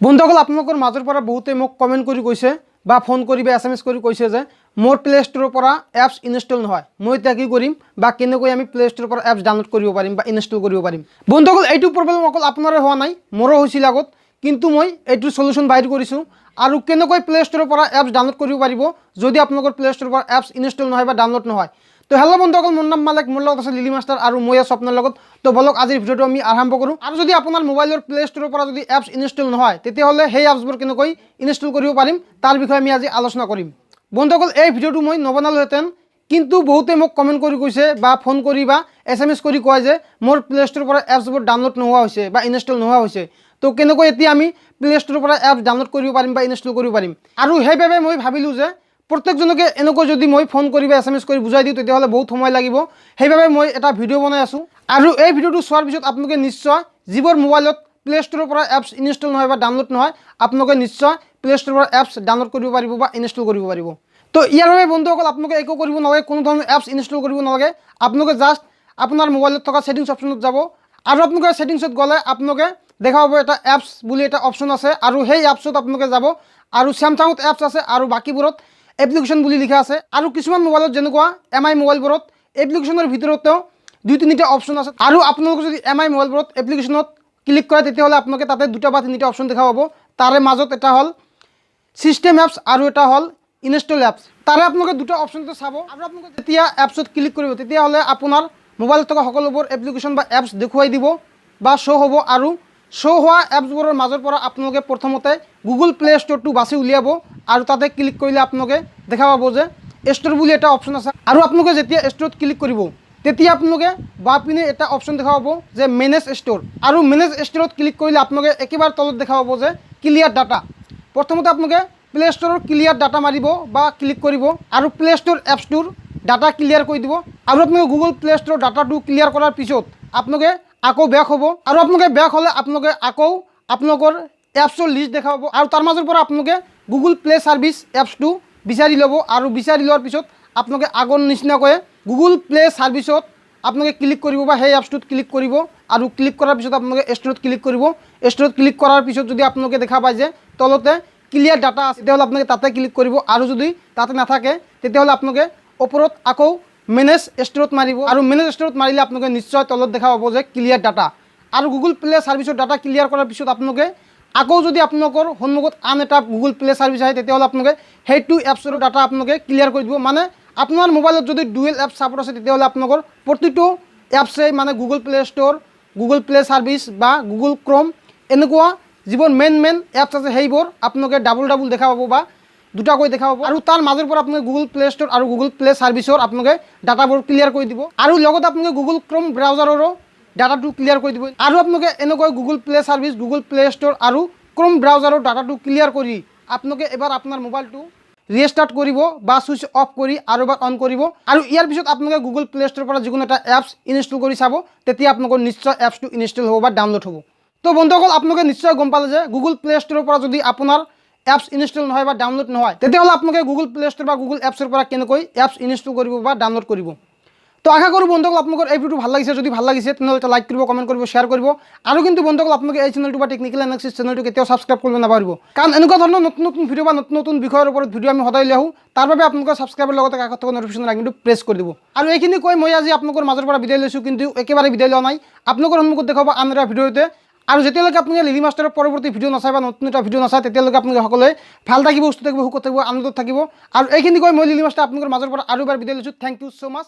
বন্ধুসকল আপোনালোকৰ মাজৰ পৰা বহুতে মোক কমেন্ট কৰি কৈছে বা ফোন কৰি বা এসএমএস কৰি কৈছে যে মোৰ প্লে ষ্টৰৰ পৰা এপছ ইনষ্টল নহয় মই এতিয়া কি কৰিম বা কেনেকৈ আমি প্লে ষ্টৰৰ পৰা এপছ ডাউনলোড কৰিব পাৰিম বা ইনষ্টল কৰিব পাৰিম। বন্ধুসকল এইটো প্ৰবলেম অকল আপোনাৰে হোৱা নাই মোৰো হৈছিল আগত কিন্তু মই এইটো সলিউশন বাইৰ কৰিছো আৰু কেনেকৈ প্লে ষ্টৰৰ পৰা এপছ ডাউনলোড কৰিব পাৰিব যদি আপোনালোকৰ প্লে ষ্টৰৰ পৰা এপছ ইনষ্টল নহয় বা ডাউনলোড নহয়। তো হেল্ল বন্ধুসকল মোৰ নাম মালেক মোৰ লগত আছে LilyMaster আৰু মই আছো আপোনাৰ লগত। তো বলক আজিৰ ভিডিওটো আমি আৰম্ভ কৰোঁ আৰু যদি আপোনাৰ মোবাইলৰ প্লে ষ্টৰৰ পৰা যদি এপছ ইনষ্টল নহয় তেতিয়াহ'লে সেই এপছবোৰ কেনেকৈ ইনষ্টল কৰিব পাৰিম তাৰ বিষয়ে আমি আজি আলোচনা কৰিম। বন্ধুসকল এই ভিডিওটো মই নবনালোহেঁতেন কিন্তু বহুতে মোক কমেন্ট কৰি কৈছে বা ফোন কৰি বা এসএমএস কৰি কয় যে মোৰ প্লে ষ্টৰৰ পৰা এপছবোৰ ডাউনলোড নোহোৱা হৈছে বা ইনষ্টল নোহোৱা হৈছে। তো কেনেকৈ এতিয়া আমি প্লে ষ্টৰৰ পৰা এপছ ডাউনলোড কৰিব পাৰিম বা ইনষ্টল কৰিব পাৰিম আৰু সেইবাবে মই ভাবিলোঁ যে প্ৰত্যেকজনকে এনেকৈ যদি মই ফোন কৰি বা এসএমএস কৰি বুজাই দিওঁ তেতিয়াহ'লে বহুত সময় লাগিব সেইবাবে মই এটা ভিডিও বনাই আছোঁ আৰু এই ভিডিওটো চোৱাৰ পিছত আপোনালোকে নিশ্চয় যিবোৰ মোবাইলত প্লে ষ্টৰৰ পৰা এপছ ইনষ্টল নহয় বা ডাউনলোড নহয় আপোনালোকে নিশ্চয় প্লে ষ্টৰৰ পৰা এপছ ডাউনলোড কৰিব পাৰিব বা ইনষ্টল কৰিব পাৰিব। তো ইয়াৰ বাবে বন্ধুসকল আপোনালোকে একো কৰিব নালাগে কোনো ধৰণৰ এপছ ইনষ্টল কৰিব নালাগে আপোনালোকে জাষ্ট আপোনাৰ মোবাইলত থকা সেটিংছ অপশ্যনত যাব আৰু আপোনালোকে সেটিংছত গ'লে আপোনালোকে দেখা পাব এটা এপছ বুলি এটা অপশ্যন আছে আৰু সেই এপছত আপোনালোকে যাব আৰু স্যামসাঙত এপছ আছে আৰু বাকিবোৰত এপ্লিকেশন বুলি লিখা আছে আৰু কিছুমান মোবাইলত যেনেকুৱা এমআই মোবাইলবোৰত এপ্লিকেশনৰ ভিতৰতেও দুই তিনিটা অপশ্যন আছে আৰু আপোনালোকে যদি এমআই মোবাইলবোৰত এপ্লিকেশনত ক্লিক কৰে তেতিয়াহ'লে আপোনালোকে তাতে দুটা বা তিনিটা অপশ্যন দেখা পাব। তাৰে মাজত এটা হ'ল সিস্টেম এপছ আৰু এটা হ'ল ইনষ্টল এপছ। তাৰে আপোনালোকে দুটা অপশ্যনটো চাব আৰু আপোনালোকে যেতিয়া এপছত ক্লিক কৰিব তেতিয়াহ'লে আপোনাৰ মোবাইলত থকা সকলোবোৰ এপ্লিকেশন বা এপছ দেখুৱাই দিব বা শ্ব' হ'ব আৰু শ্ব' হোৱা এপছবোৰৰ মাজৰ পৰা আপোনালোকে প্ৰথমতে গুগল প্লে ষ্টৰটো বাছি উলিয়াব আৰু তাতে ক্লিক কৰিলে আপোনালোকে দেখা পাব যে ষ্টৰ বুলি এটা অপশ্যন আছে আৰু আপোনালোকে যেতিয়া ষ্টৰত ক্লিক কৰিব তেতিয়া আপোনালোকে বাপিনে এটা অপশ্যন দেখা পাব যে মেনেজ ষ্টৰ আৰু মেনেজ ষ্টৰত ক্লিক কৰিলে আপোনালোকে একেবাৰে তলত দেখা পাব যে ক্লিয়াৰ ডাটা। প্ৰথমতে আপোনালোকে প্লে ষ্টৰৰ ক্লিয়াৰ ডাটা মাৰিব বা ক্লিক কৰিব আৰু প্লে ষ্টৰ এপছটোৰ ডাটা ক্লিয়াৰ কৰি দিব আৰু আপোনালোকে গুগল প্লে ষ্টৰৰ ডাটাটো ক্লিয়াৰ কৰাৰ পিছত আপোনালোকে আকৌ বেক হ'ব আৰু আপোনালোকে বেক হ'লে আপোনালোকে আকৌ আপোনালোকৰ এপছৰ লিষ্ট দেখা পাব আৰু তাৰ মাজৰ পৰা আপোনালোকে গুগল প্লে ছাৰ্ভিচ এপছটো বিচাৰি ল'ব আৰু বিচাৰি লোৱাৰ পিছত আপোনালোকে আগৰ নিচিনাকৈ গুগল প্লে ছাৰ্ভিচত আপোনালোকে ক্লিক কৰিব বা সেই এপছটোত ক্লিক কৰিব আৰু ক্লিক কৰাৰ পিছত আপোনালোকে ষ্টৰত ক্লিক কৰিব। ষ্টৰত ক্লিক কৰাৰ পিছত যদি আপোনালোকে দেখা পায় যে তলতে ক্লিয়াৰ ডাটা আছে তেতিয়াহ'লে আপোনালোকে তাতে ক্লিক কৰিব আৰু যদি তাতে নাথাকে তেতিয়াহ'লে আপোনালোকে ওপৰত আকৌ মেনেজ ষ্টৰত মাৰিব আৰু মেনেজ ষ্টৰত মাৰিলে আপোনালোকে নিশ্চয় তলত দেখা পাব যে ক্লিয়াৰ ডাটা আৰু গুগল প্লে ছাৰ্ভিচৰ ডাটা ক্লিয়াৰ কৰাৰ পিছত আপোনালোকে আকৌ যদি আপোনালোকৰ সন্মুখত আন এটা গুগল প্লে ছাৰ্ভিচ আহে তেতিয়াহ'লে আপোনালোকে সেইটো এপছৰ ডাটা আপোনালোকে ক্লিয়াৰ কৰি দিব। মানে আপোনাৰ মোবাইলত যদি ডুৱেল এপ ছাপোৰ্ট আছে তেতিয়াহ'লে আপোনালোকৰ প্ৰতিটো এপছেই মানে Google play store Google play service বা গুগল ক্ৰম এনেকুৱা যিবোৰ মেইন এপছ আছে সেইবোৰ আপোনালোকে ডাবল দেখা পাব বা দুটাকৈ দেখা পাব আৰু তাৰ মাজৰ পৰা আপোনালোকে গুগল প্লে ষ্টৰ আৰু গুগল প্লে ছাৰ্ভিচৰ আপোনালোকে ডাটাবোৰ ক্লিয়াৰ কৰি দিব আৰু লগতে আপোনালোকে গুগল ক্ৰম ব্ৰাউজাৰৰো ডাটাটো ক্লিয়াৰ কৰি দিব আৰু আপোনালোকে এনেকৈ Google play service Google play store আৰু ক্ৰম ব্ৰাউজাৰৰ ডাটাটো ক্লিয়াৰ কৰি আপোনালোকে এবাৰ আপোনাৰ মোবাইলটো ৰিষ্টাৰ্ট কৰিব বা সুইচ অফ কৰি আৰু এবাৰ অন কৰিব আৰু ইয়াৰ পিছত আপোনালোকে গুগল প্লে ষ্টৰৰ পৰা যিকোনো এটা এপছ ইনষ্টল কৰি চাব তেতিয়া আপোনালোকৰ নিশ্চয় এপছটো ইনষ্টল হ'ব বা ডাউনলোড হ'ব। তো বন্ধুসকল আপোনালোকে নিশ্চয় গম পালে যে গুগল প্লে ষ্টৰৰ পৰা যদি আপোনাৰ এপছ ইনষ্টল নহয় বা ডাউনলোড নহয় তেতিয়াহ'লে আপোনালোকে গুগল প্লে ষ্টৰ বা গুগল এপছৰ পৰা কেনেকৈ এপছ ইনষ্টল কৰিব বা ডাউনলোড কৰিব। তো আশা কৰোঁ বন্ধুসকল আপোনালোকৰ এই ভিডিওটো ভাল লাগিছে যদি ভাল লাগিছে তেনেহ'লে এটা লাইক কৰিব কমেণ্ট কৰিব শ্বেয়াৰ কৰিব আৰু কিন্তু বন্ধুসকল আপোনালোকে এই চেনেলটো বা টেকনিকেল এনালাইচিছ চেনেলটো কেতিয়াও ছাবস্ক্ৰাইব কৰিব নাপাহৰিব কাৰণ এনেকুৱা ধৰণৰ নতুন ভিডিও বা নতুন বিষয়ৰ ওপৰত ভিডিও আমি সদায় লৈ আহোঁ তাৰ বাবে আপোনালোকৰ ছাবস্ক্ৰাইবৰ লগতে কাষত থকা নটিফিকেশ্যন আইকনটো প্ৰেছ কৰি দিব আৰু এইখিনি কৈ মই আজি আপোনালোকৰ মাজৰ পৰা বিদায় লৈছোঁ কিন্তু একেবাৰে বিদায় লোৱা নাই আপোনালোকৰ সন্মুখত দেখাব আন এটা ভিডিঅ'তে আৰু যেতিয়ালৈকে আপোনালোকে LilyMasterৰ পৰৱৰ্তী ভিডিও নাচায় বা নতুন এটা ভিডিও নাচায় তেতিয়ালৈকে আপোনালোকে সকলোৱে ভাল থাকিব সুস্থ থাকিব সুখত থাকিব আনন্দত থাকিব আৰু এইখিনি কৈ মই LilyMaster আপোনালোকৰ মাজৰ পৰা আৰু এবাৰ বিদায় লৈছোঁ। Thank you so' much.